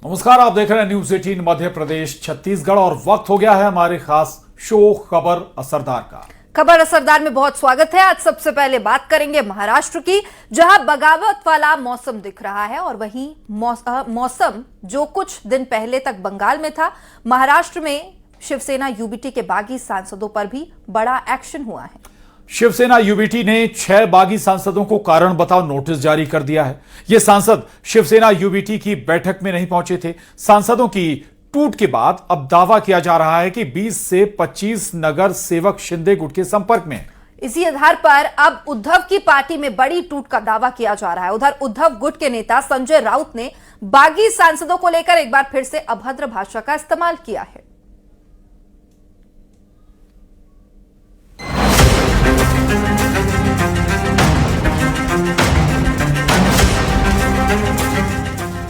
नमस्कार, आप देख रहे हैं न्यूज 18 मध्य प्रदेश छत्तीसगढ़ और वक्त हो गया है हमारे खास शो खबर असरदार का। खबर असरदार में बहुत स्वागत है। आज सबसे पहले बात करेंगे महाराष्ट्र की, जहां बगावत वाला मौसम दिख रहा है और वहीं मौसम जो कुछ दिन पहले तक बंगाल में था, महाराष्ट्र में शिवसेना यूबीटी के बागी सांसदों पर भी बड़ा एक्शन हुआ है। शिवसेना यूबीटी ने 6 बागी सांसदों को कारण बताओ नोटिस जारी कर दिया है। ये सांसद शिवसेना यूबीटी की बैठक में नहीं पहुंचे थे। सांसदों की टूट के बाद अब दावा किया जा रहा है कि 20 से 25 नगर सेवक शिंदे गुट के संपर्क में हैं। इसी आधार पर अब उद्धव की पार्टी में बड़ी टूट का दावा किया जा रहा है। उधर उद्धव गुट के नेता संजय राउत ने बागी सांसदों को लेकर एक बार फिर से अभद्र भाषा का इस्तेमाल किया है।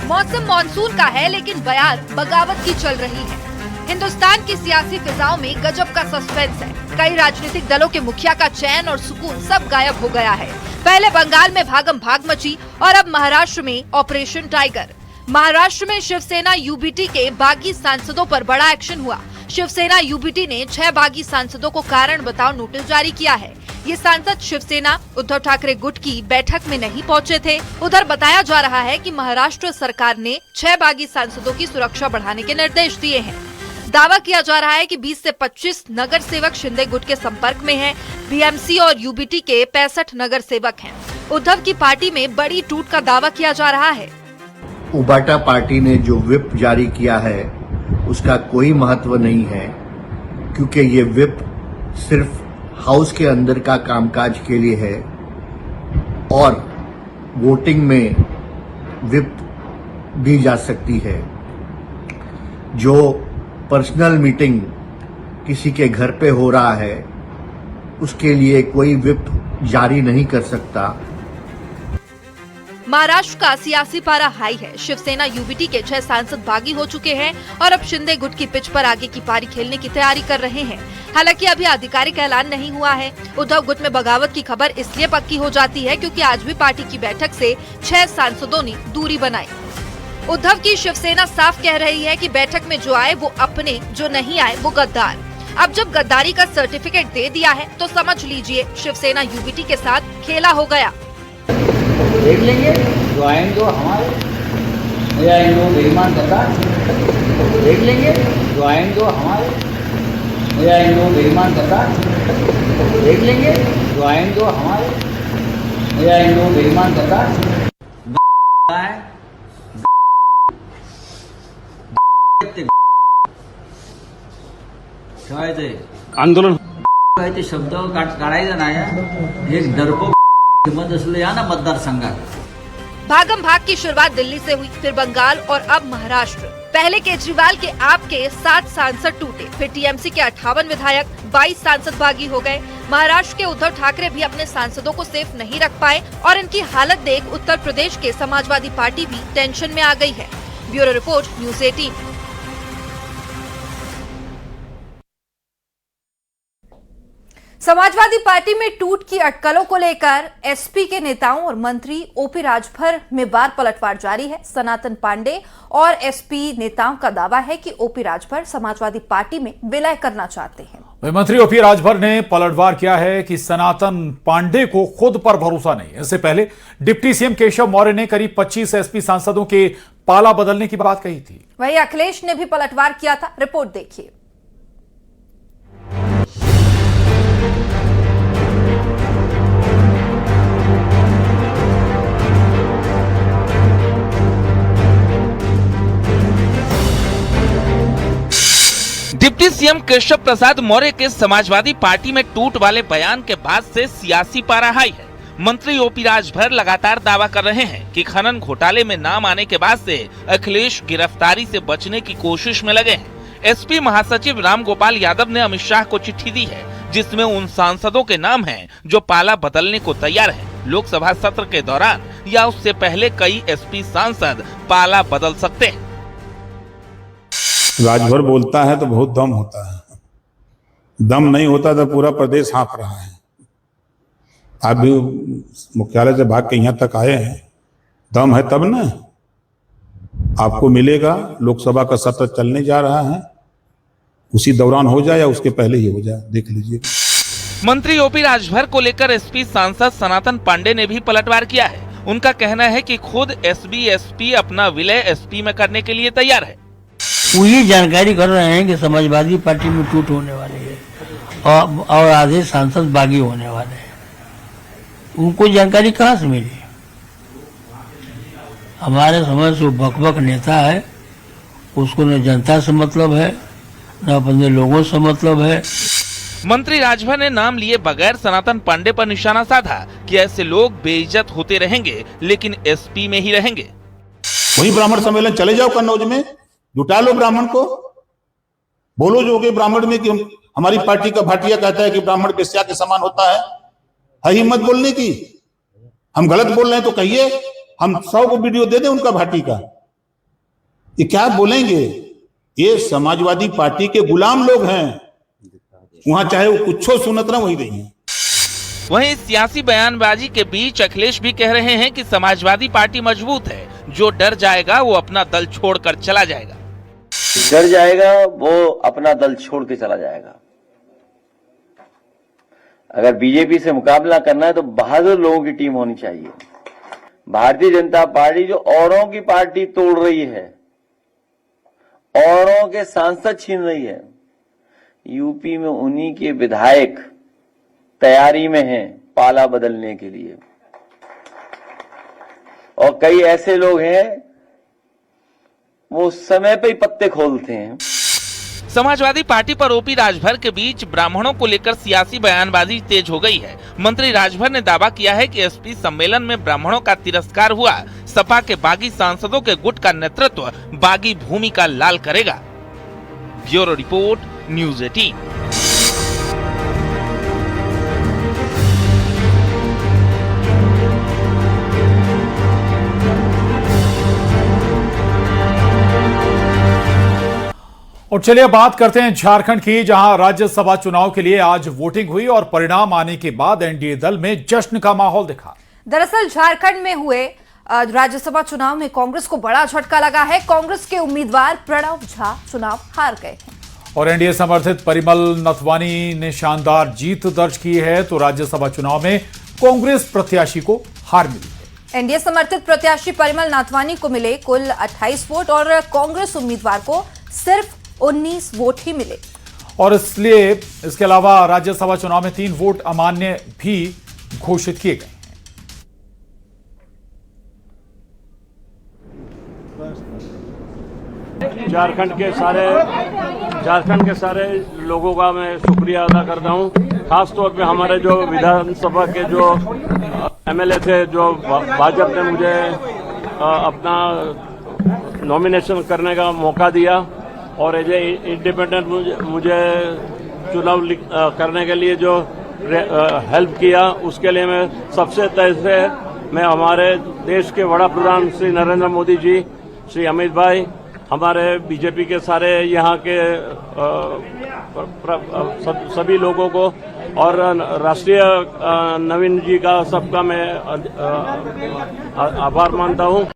मौसम मानसून का है, लेकिन बयार बगावत की चल रही है। हिंदुस्तान की सियासी फिजाओं में गजब का सस्पेंस है। कई राजनीतिक दलों के मुखिया का चैन और सुकून सब गायब हो गया है। पहले बंगाल में भागम भाग मची और अब महाराष्ट्र में ऑपरेशन टाइगर। महाराष्ट्र में शिवसेना यूबीटी के बागी सांसदों पर बड़ा एक्शन हुआ। शिवसेना यूबीटी ने 6 बागी सांसदों को कारण बताओ नोटिस जारी किया है। ये सांसद शिवसेना उद्धव ठाकरे गुट की बैठक में नहीं पहुंचे थे। उधर बताया जा रहा है कि महाराष्ट्र सरकार ने 6 बागी सांसदों की सुरक्षा बढ़ाने के निर्देश दिए हैं। दावा किया जा रहा है कि 20 से 25 नगर सेवक शिंदे गुट के संपर्क में हैं। बीएमसी और यूबीटी के 65 नगर सेवक हैं। उद्धव की पार्टी में बड़ी टूट का दावा किया जा रहा है। उबाटा पार्टी ने जो व्हिप जारी किया है उसका कोई महत्व नहीं है, क्योंकि ये व्हिप सिर्फ हाउस के अंदर का कामकाज के लिए है और वोटिंग में व्हिप दी जा सकती है। जो पर्सनल मीटिंग किसी के घर पे हो रहा है उसके लिए कोई व्हिप जारी नहीं कर सकता। महाराष्ट्र का सियासी पारा हाई है। शिवसेना यूबीटी के 6 सांसद बागी हो चुके हैं और अब शिंदे गुट की पिच पर आगे की पारी खेलने की तैयारी कर रहे हैं। हालांकि अभी आधिकारिक ऐलान नहीं हुआ है। उद्धव गुट में बगावत की खबर इसलिए पक्की हो जाती है क्योंकि आज भी पार्टी की बैठक से 6 सांसदों ने दूरी बनाई। उद्धव की शिवसेना साफ कह रही है कि बैठक में जो आए वो अपने, जो नहीं आए वो गद्दार। अब जब गद्दारी का सर्टिफिकेट दे दिया है तो समझ लीजिए शिवसेना यूबीटी के साथ खेला हो गया। देख लेंगे जो आएंगे वो हमारे या इन लोग बेईमान गद्दार। देख लेंगे जो आएंगे वो हमारे या इन लोग बेईमान गद्दार। देख लेंगे जो आएंगे वो हमारे या इन लोग बेईमान गद्दार। आंदोलन शब्द काढायचा नाही। एक डरपोक हिम्मत असले या ना मतदारसंघात। भागम भाग की शुरुआत दिल्ली से हुई, फिर बंगाल और अब महाराष्ट्र। पहले केजरीवाल के आपके 7 सांसद टूटे, फिर टीएमसी के 58 विधायक, 22 सांसद बागी हो गए। महाराष्ट्र के उद्धव ठाकरे भी अपने सांसदों को सेफ नहीं रख पाए और इनकी हालत देख उत्तर प्रदेश के समाजवादी पार्टी भी टेंशन में आ गई है। Bureau report, news 18। Samajwadi party में टूट की अटकलों को लेकर एसपी के नेताओं और मंत्री ओपी राजभर में वार पलटवार जारी है। सनातन पांडे और एसपी नेताओं का दावा है कि ओपी राजभर समाजवादी पार्टी में विलय करना चाहते हैं। मंत्री ओपी राजभर ने पलटवार किया है कि सनातन पांडे को खुद पर भरोसा नहीं। इससे पहले डिप्टी सीएम केशव मौर्य ने करीब 25 एसपी सांसदों के पाला बदलने की बात कही थी। वहीं अखिलेश ने भी पलटवार किया था। रिपोर्ट देखिए। डिप्टी सीएम केशव प्रसाद मौर्य के समाजवादी पार्टी में टूट वाले बयान के बाद से सियासी पारा हाई है। मंत्री ओपी राजभर लगातार दावा कर रहे हैं कि खनन घोटाले में नाम आने के बाद से अखिलेश गिरफ्तारी से बचने की कोशिश में लगे हैं। एसपी महासचिव रामगोपाल यादव ने अमित शाह को चिट्ठी दी है, जिसमें उन सांसदों के नाम हैं जो पाला बदलने को तैयार हैं। लोकसभा सत्र के दौरान या उससे पहले कई एसपी सांसद पाला बदल सकते हैं। राजभर बोलता है तो बहुत दम होता है, दम नहीं होता तो पूरा प्रदेश हाँफ रहा है। आप भी मुख्यालय से भाग के यहाँ तक आए हैं, दम है तब ना। आपको मिलेगा। लोकसभा का सत्र चलने जा रहा है, उसी दौरान हो जाए या उसके पहले ही हो जाए, देख लीजिए। मंत्री ओपी राजभर को लेकर एसपी सांसद सनातन पांडे ने भी पलटवार किया है। उनका कहना है कि खुद एसपी अपना विलय एसपी में करने के लिए तैयार है। वो ये जानकारी कर रहे हैं कि समाजवादी पार्टी में टूट होने वाली है और आधे सांसद बागी होने वाले हैं। उनको जानकारी कहाँ से मिली? हमारे समझ से बकबक नेता है, उसको न जनता से मतलब है न अपने लोगों से मतलब है। मंत्री राजभर ने नाम लिए बगैर सनातन पांडे पर निशाना साधा कि ऐसे लोग बेइज्जत होते रहेंगे लेकिन एसपी में ही रहेंगे। वही ब्राह्मण सम्मेलन चले जाओ कन्नौज में, जुटा लो ब्राह्मण को, बोलो जो कि ब्राह्मण में कि हमारी पार्टी का भाटिया कहता है कि ब्राह्मण वेश्या के समान होता है हिम्मत बोलने की। हम गलत बोल रहे हैं तो कहिए, हम 100 को वीडियो दे दें उनका भाटी का। ये क्या बोलेंगे? ये समाजवादी पार्टी के गुलाम लोग हैं, वहां चाहे वो कुछ सुनत ना वही रही है। वहीं सियासी बयानबाजी के बीच अखिलेश भी कह रहे हैं कि समाजवादी पार्टी मजबूत है, जो डर जाएगा वो अपना दल छोड़कर चला जाएगा। डर जाएगा वो अपना दल छोड़ के चला जाएगा। अगर बीजेपी से मुकाबला करना है तो बहादुर लोगों की टीम होनी चाहिए। भारतीय जनता पार्टी जो औरों की पार्टी तोड़ रही है, औरों के सांसद छीन रही है, यूपी में उन्हीं के विधायक तैयारी में हैं पाला बदलने के लिए। और कई ऐसे लोग हैं वो समय पे ही पत्ते खोलते हैं। समाजवादी पार्टी पर ओपी राजभर के बीच ब्राह्मणों को लेकर सियासी बयानबाजी तेज हो गई है। मंत्री राजभर ने दावा किया है कि एसपी सम्मेलन में ब्राह्मणों का तिरस्कार हुआ। सपा के बागी सांसदों के गुट का नेतृत्व बागी भूमिका लाल करेगा। Bureau report, news 18। और चलिए बात करते हैं झारखंड की, जहां राज्यसभा चुनाव के लिए आज वोटिंग हुई और परिणाम आने के बाद एनडीए दल में जश्न का माहौल दिखा। दरअसल झारखंड में हुए राज्यसभा चुनाव में कांग्रेस को बड़ा झटका लगा है। कांग्रेस के उम्मीदवार प्रणव झा चुनाव हार गए हैं और एनडीए समर्थित परिमल नथवानी ने शानदार जीत दर्ज की है। तो राज्यसभा चुनाव में कांग्रेस प्रत्याशी को हार मिली है। एनडीए समर्थित प्रत्याशी परिमल नाथवानी को मिले कुल 28 वोट और कांग्रेस उम्मीदवार को सिर्फ 19 वोट ही मिले। और इसलिए इसके अलावा राज्यसभा चुनाव में 3 वोट अमान्य भी घोषित किए गए हैं। झारखंड के सारे लोगों का मैं शुक्रिया अदा करता हूं। खास तौर पे हमारे जो विधानसभा के जो एमएलए थे, जो भाजपा ने मुझे अपना नॉमिनेशन करने का मौका दिया और एज ए इंडिपेंडेंट मुझे चुनाव करने के लिए जो हेल्प किया, उसके लिए मैं सबसे तहे से मैं हमारे देश के वड़ा प्रधान श्री नरेंद्र मोदी जी, श्री अमित भाई, हमारे बीजेपी के सारे यहाँ के सभी लोगों को और राष्ट्रीय नवीन जी का सबका मैं आभार मानता हूँ।